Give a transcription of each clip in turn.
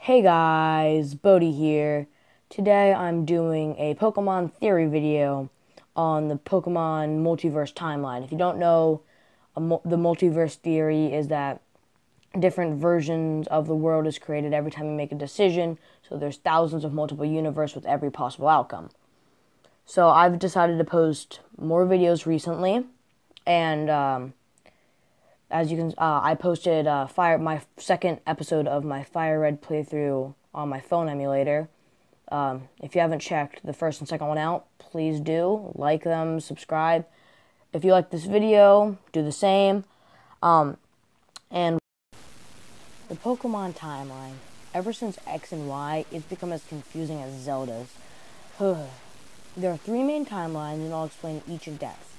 Hey guys, Bodhi here. Today I'm doing a Pokemon theory video on the Pokemon multiverse timeline. If you don't know, the multiverse theory is that different versions of the world is created every time you make a decision, so there's thousands of multiple universes with every possible outcome. So I've decided to post more videos recently, and as you can, I posted my second episode of my Fire Red playthrough on my phone emulator. If you haven't checked the first and second one out, please do like them, subscribe. If you like this video, do the same. And the Pokemon timeline, ever since X and Y, it's become as confusing as Zelda's. There are three main timelines, and I'll explain each in depth.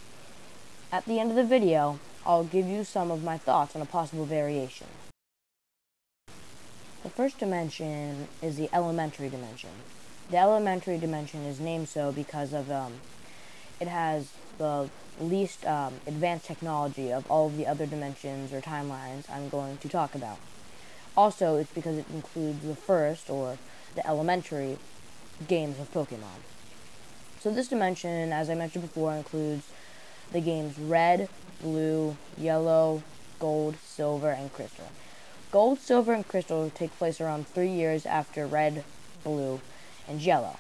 At the end of the video, I'll give you some of my thoughts on a possible variation. The first dimension is the elementary dimension. The elementary dimension is named so because of it has the least advanced technology of all of the other dimensions or timelines I'm going to talk about. Also, it's because it includes the first, or the elementary, games of Pokemon. So this dimension, as I mentioned before, includes the games Red, Blue, Yellow, Gold, Silver, and Crystal. Gold, Silver, and Crystal take place around 3 years after Red, Blue, and Yellow.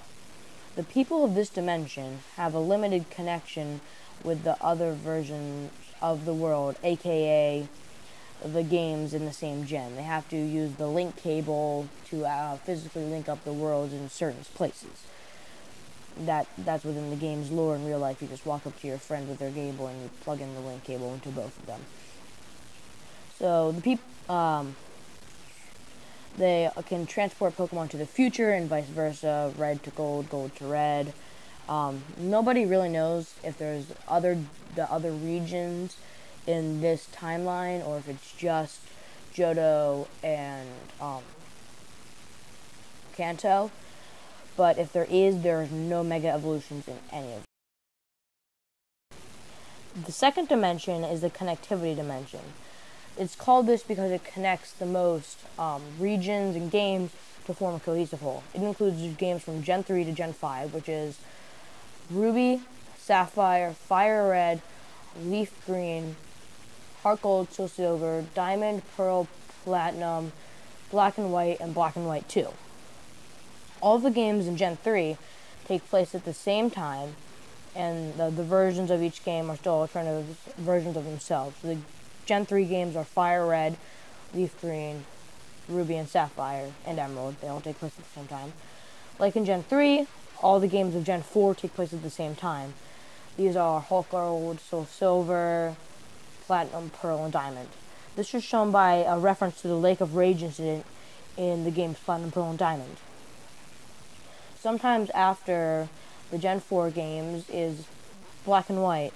The people of this dimension have a limited connection with the other versions of the world, aka the games in the same gen. They have to use the link cable to physically link up the worlds in certain places. That's within the game's lore. In real life, you just walk up to your friend with their Game Boy and you plug in the link cable into both of them. So the people, they can transport Pokemon to the future and vice versa, red to gold, gold to red. Nobody really knows if there's the other regions in this timeline, or if it's just Johto and Kanto. But if there's no Mega Evolutions in any of them. The second dimension is the connectivity dimension. It's called this because it connects the most regions and games to form a cohesive whole. It includes games from Gen 3 to Gen 5, which is Ruby, Sapphire, Fire Red, Leaf Green, Heart Gold, Soul Silver, Diamond, Pearl, Platinum, Black and White, and Black and White 2. All the games in Gen 3 take place at the same time, and the versions of each game are still alternative versions of themselves. The Gen 3 games are Fire Red, Leaf Green, Ruby and Sapphire, and Emerald. They all take place at the same time. Like in Gen 3, all the games of Gen 4 take place at the same time. These are Heart Gold, Soul Silver, Platinum, Pearl, and Diamond. This is shown by a reference to the Lake of Rage incident in the games Platinum, Pearl, and Diamond. Sometimes after the Gen 4 games is Black and White.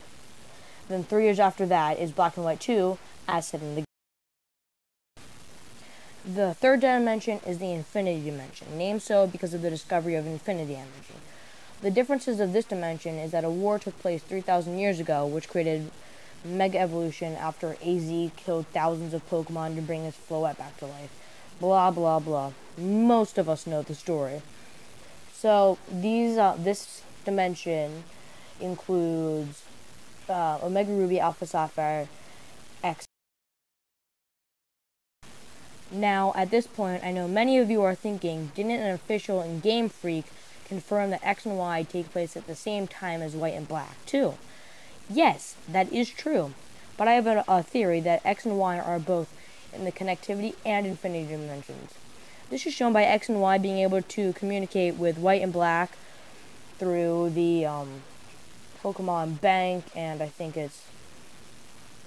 Then 3 years after that is Black and White 2, as said in the game. The third dimension is the infinity dimension, named so because of the discovery of infinity energy. The differences of this dimension is that a war took place 3,000 years ago, which created Mega Evolution after AZ killed thousands of Pokemon to bring his Floette back to life. Blah, blah, blah. Most of us know the story. So this dimension includes Omega Ruby, Alpha Sapphire, X. Now, at this point, I know many of you are thinking, didn't an official in Game Freak confirm that X and Y take place at the same time as White and Black, too? Yes, that is true. But I have a theory that X and Y are both in the connectivity and infinity dimensions. This is shown by X and Y being able to communicate with White and Black through the Pokemon Bank, and I think it's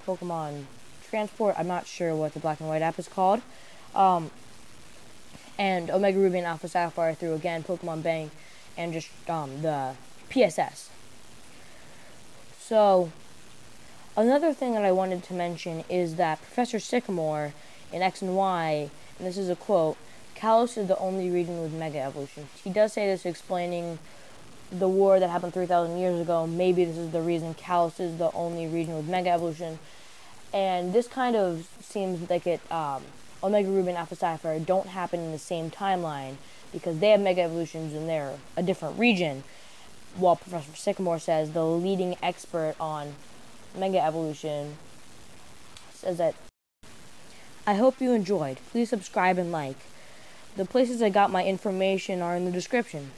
Pokemon Transport. I'm not sure what the Black and White app is called. And Omega Ruby and Alpha Sapphire through, again, Pokemon Bank and just the PSS. So, another thing that I wanted to mention is that Professor Sycamore in X and Y, and this is a quote, Kalos is the only region with Mega Evolution. He does say this explaining the war that happened 3,000 years ago. Maybe this is the reason Kalos is the only region with Mega Evolution. And this kind of seems like it Omega Ruby and Alpha Sapphire don't happen in the same timeline because they have mega evolutions and they're a different region. While Professor Sycamore says the leading expert on mega evolution says that. I hope you enjoyed. Please subscribe and like. The places I got my information are in the description.